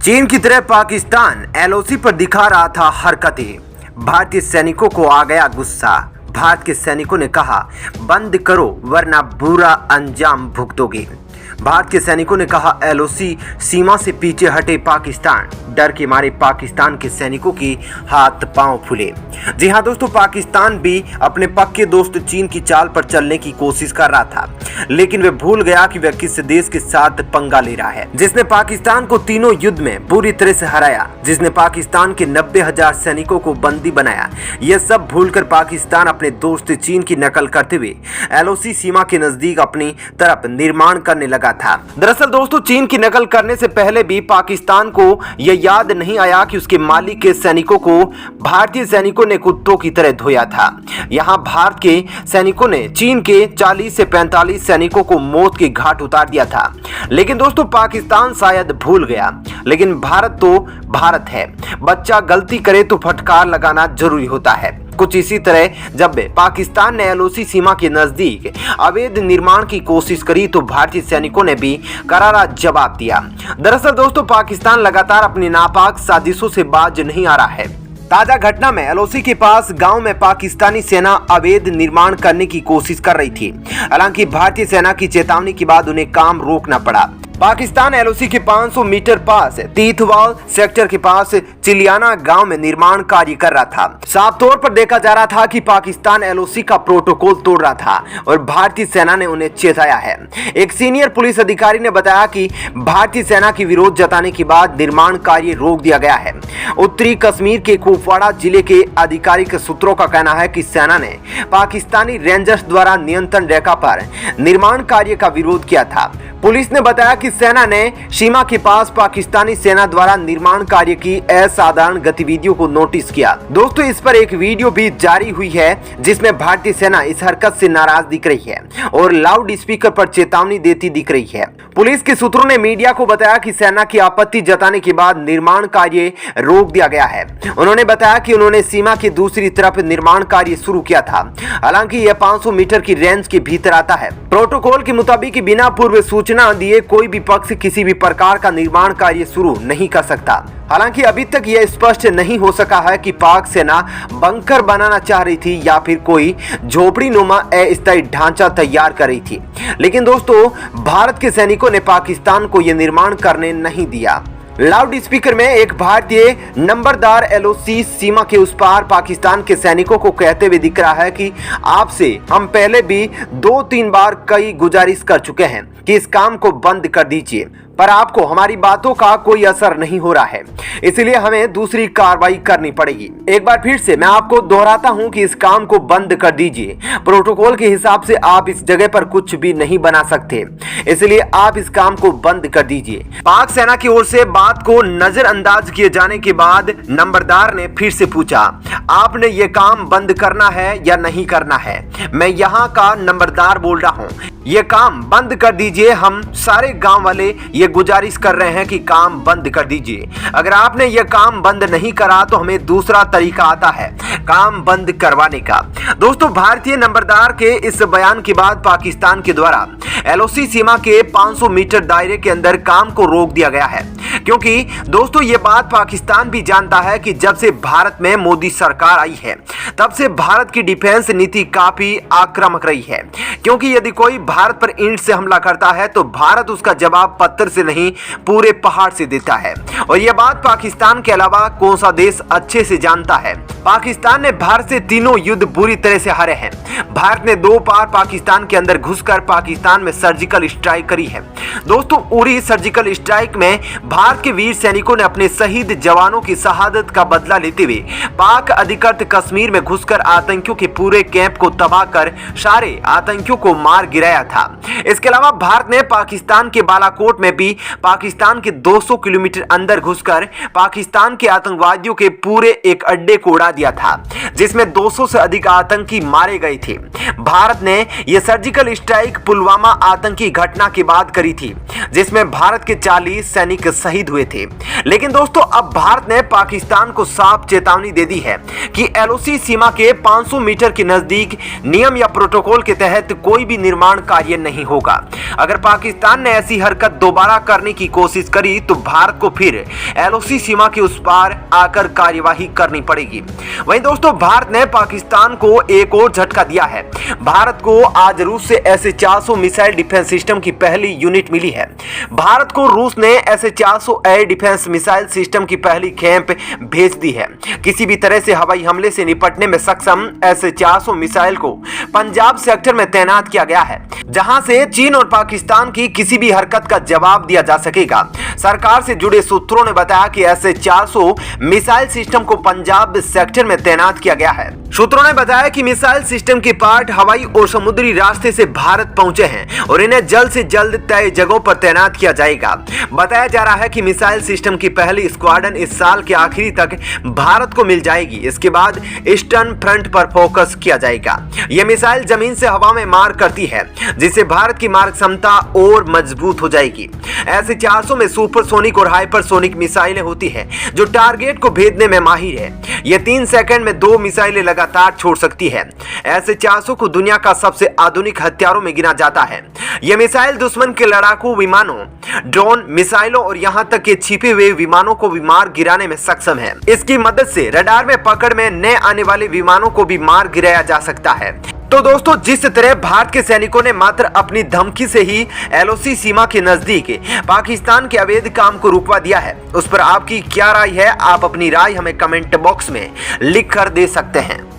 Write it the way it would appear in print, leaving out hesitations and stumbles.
चीन की तरह पाकिस्तान एलओसी पर दिखा रहा था हरकतें। भारतीय सैनिकों को आ गया गुस्सा। भारत के सैनिकों ने कहा, बंद करो वरना बुरा अंजाम भुगतोगे। भारत के सैनिकों ने कहा, एलओसी सीमा से पीछे हटे पाकिस्तान। डर के मारे पाकिस्तान के सैनिकों की हाथ पांव फूले। जी हां दोस्तों, पाकिस्तान भी अपने पक्के दोस्त चीन की चाल पर चलने की कोशिश कर रहा था, लेकिन वह भूल गया कि वह किस देश के साथ पंगा ले रहा है, जिसने पाकिस्तान को तीनों युद्ध में बुरी तरह से हराया, जिसने पाकिस्तान के 90,000 सैनिकों को बंदी बनाया। यह सब भूलकर पाकिस्तान अपने दोस्त चीन की नकल करते हुए एलओसी सीमा के नजदीक अपनी तरफ निर्माण करने लगा था। दरअसल दोस्तों, चीन की नकल करने से पहले भी पाकिस्तान को यह याद नहीं आया कि उसके मालिक के सैनिकों को भारतीय सैनिकों ने कुत्तों की तरह धोया था। यहां भारत के सैनिकों ने चीन के 40 से 45 सैनिकों को मौत के घाट उतार दिया था। लेकिन दोस्तों, पाकिस्तान शायद भूल गया, लेकिन भारत तो भारत है। बच्चा गलती करे तो फटकार लगाना जरूरी होता है। कुछ इसी तरह जब पाकिस्तान ने एलओसी सीमा के नजदीक अवैध निर्माण की कोशिश करी तो भारतीय सैनिकों ने भी करारा जवाब दिया। दरअसल दोस्तों, पाकिस्तान लगातार अपनी नापाक साजिशों से बाज नहीं आ रहा है। ताजा घटना में एलओसी के पास गांव में पाकिस्तानी सेना अवैध निर्माण करने की कोशिश कर रही थी। हालांकि भारतीय सेना की चेतावनी के बाद उन्हें काम रोकना पड़ा। पाकिस्तान एलओसी के 500 मीटर पास तीथवाल सेक्टर के पास चिलियाना गांव में निर्माण कार्य कर रहा था। साफ तौर पर देखा जा रहा था कि पाकिस्तान एलओसी का प्रोटोकॉल तोड़ रहा था और भारतीय सेना ने उन्हें चेताया है। एक सीनियर पुलिस अधिकारी ने बताया कि भारतीय सेना की विरोध जताने के बाद निर्माण कार्य रोक दिया गया है। उत्तरी कश्मीर के कुपवाड़ा जिले के आधिकारिक सूत्रों का कहना है कि सेना ने पाकिस्तानी रेंजर्स द्वारा नियंत्रण रेखा पर निर्माण कार्य का विरोध किया था। पुलिस ने बताया कि सेना ने सीमा के पास पाकिस्तानी सेना द्वारा निर्माण कार्य की असाधारण गतिविधियों को नोटिस किया। दोस्तों, इस पर एक वीडियो भी जारी हुई है जिसमें भारतीय सेना इस हरकत से नाराज दिख रही है और लाउड स्पीकर पर चेतावनी देती दिख रही है। पुलिस के सूत्रों ने मीडिया को बताया कि सेना की आपत्ति जताने के बाद निर्माण कार्य रोक दिया गया है। उन्होंने बताया कि उन्होंने सीमा की दूसरी तरफ निर्माण कार्य शुरू किया था। हालांकि यह 500 मीटर की रेंज के भीतर आता है। प्रोटोकॉल के मुताबिक बिना पूर्व सूचना दिए कोई भी पक्ष किसी भी प्रकार का निर्माण कार्य शुरू नहीं कर सकता। हालांकि अभी तक यह स्पष्ट नहीं हो सका है कि पाक सेना बंकर बनाना चाह रही थी या फिर कोई झोपड़ी नुमा अस्थायी ढांचा तैयार कर रही थी। लेकिन दोस्तों, भारत के सैनिकों ने पाकिस्तान को यह निर्माण करने नहीं दिया। लाउड स्पीकर में एक भारतीय नंबरदार एलओसी सीमा के उस पार पाकिस्तान के सैनिकों को कहते हुए दिख रहा है कि आपसे हम पहले भी 2-3 बार कई गुजारिश कर चुके हैं कि इस काम को बंद कर दीजिए, पर आपको हमारी बातों का कोई असर नहीं हो रहा है, इसलिए हमें दूसरी कार्रवाई करनी पड़ेगी। एक बार फिर से मैं आपको दोहराता हूं कि इस काम को बंद कर दीजिए। प्रोटोकॉल के हिसाब से आप इस जगह पर कुछ भी नहीं बना सकते, इसलिए आप इस काम को बंद कर दीजिए। पाक सेना की ओर से बात को नजरअंदाज किए जाने के बाद नंबरदार ने फिर से पूछा, आपने ये काम बंद करना है या नहीं करना है? मैं यहाँ का नंबरदार बोल रहा हूँ, ये काम बंद कर दीजिए। हम सारे गांव वाले ये गुजारिश कर रहे हैं कि काम बंद कर दीजिए। अगर आपने ये काम बंद नहीं करा तो हमें दूसरा तरीका आता है काम बंद करवाने का। दोस्तों, भारतीय नंबरदार के इस बयान के बाद पाकिस्तान के द्वारा एलओसी सीमा के 500 मीटर दायरे के अंदर काम को रोक दिया गया है, क्योंकि दोस्तों ये बात पाकिस्तान भी जानता है कि जब से भारत में मोदी सरकार आई है तब से भारत की डिफेंस नीति काफी आक्रामक रही है। क्योंकि यदि कोई भारत पर ईंट से हमला करता है तो भारत उसका जवाब पत्थर से नहीं पूरे पहाड़ से देता है, और यह बात पाकिस्तान के अलावा कौन सा देश अच्छे से जानता है। पाकिस्तान ने भारत से तीनों युद्ध बुरी तरह से हारे हैं। भारत ने 2 बार पाकिस्तान के अंदर घुसकर पाकिस्तान में सर्जिकल स्ट्राइक करी है। दोस्तों, उरी सर्जिकल स्ट्राइक में भारत के वीर सैनिकों ने अपने शहीद जवानों की शहादत का बदला लेते हुए पाक अधिकृत कश्मीर में घुसकर आतंकियों के पूरे कैंप को तबाह कर सारे आतंकियों को मार गिराया था। इसके अलावा भारत ने पाकिस्तान के बालाकोट में भी पाकिस्तान के 200 किलोमीटर अंदर घुसकर पाकिस्तान के आतंकवादियों के पूरे एक अड्डे को उड़ा दिया था, जिसमें 200 से अधिक आतंकी मारे गए थे। भारत ने यह सर्जिकल स्ट्राइक पुलवामा आतंकी घटना के बाद करी थी, जिसमें भारत के 40 सैनिक शहीद हुए थे। लेकिन दोस्तों, अब भारत ने पाकिस्तान को साफ चेतावनी दे दी है कि एलओसी सीमा के 500 मीटर के नजदीक नियम या प्रोटोकॉल के तहत कोई भी निर्माण कार्य नहीं होगा। अगर पाकिस्तान ने ऐसी हरकत दोबारा करने की कोशिश करी तो भारत को फिर एलओसी सीमा के उस पार आकर कार्यवाही करनी पड़ेगी। वहीं दोस्तों, भारत ने पाकिस्तान को एक और झटका दिया है। भारत को आज रूस से S-400 मिसाइल डिफेंस सिस्टम की पहली यूनिट मिली है। भारत को रूस ने S-400 air defence missile system की पहली खेप भेज दी है। किसी भी तरह से हवाई हमले से निपटने में सक्षम S-400 मिसाइल को पंजाब सेक्टर में तैनात किया गया है, जहां से चीन और पाकिस्तान की किसी भी हरकत का जवाब दिया जा सकेगा। सरकार से जुड़े सूत्रों ने बताया कि S-400 मिसाइल सिस्टम को पंजाब सेक्टर में तैनात किया गया है। सूत्रों ने बताया कि मिसाइल सिस्टम के पार्ट हवाई और समुद्री रास्ते से भारत पहुंचे हैं और इन्हें जल्द से जल्द तय जगहों पर तैनात किया जाएगा। बताया जा रहा है कि मिसाइल सिस्टम की पहली स्क्वाड्रन इस साल के आखिरी तक भारत को मिल जाएगी। इसके बाद ईस्टर्न फ्रंट पर फोकस किया जाएगा। यह मिसाइल जमीन से हवा में मार करती है, जिससे भारत की मारक क्षमता और मजबूत हो जाएगी। S-400 में सुपरसोनिक और हाइपरसोनिक मिसाइलें होती हैं, जो टारगेट को भेदने में माहिर है। यह 3 सेकंड में 2 मिसाइलें लगातार छोड़ सकती है। S-400 को दुनिया का सबसे आधुनिक हथियारों में गिना जाता है। यह मिसाइल दुश्मन के लड़ाकू विमानों, ड्रोन, मिसाइलों और यहां तक के छिपे हुए विमानों को भी मार गिराने में सक्षम है। इसकी मदद से रडार में पकड़ में न आने वाले विमानों को भी मार गिराया जा सकता है। तो दोस्तों, जिस तरह भारत के सैनिकों ने मात्र अपनी धमकी से ही एलओसी सीमा के नजदीक पाकिस्तान के अवैध काम को रुकवा दिया है, उस पर आपकी क्या राय है? आप अपनी राय हमें कमेंट बॉक्स में लिख कर दे सकते हैं।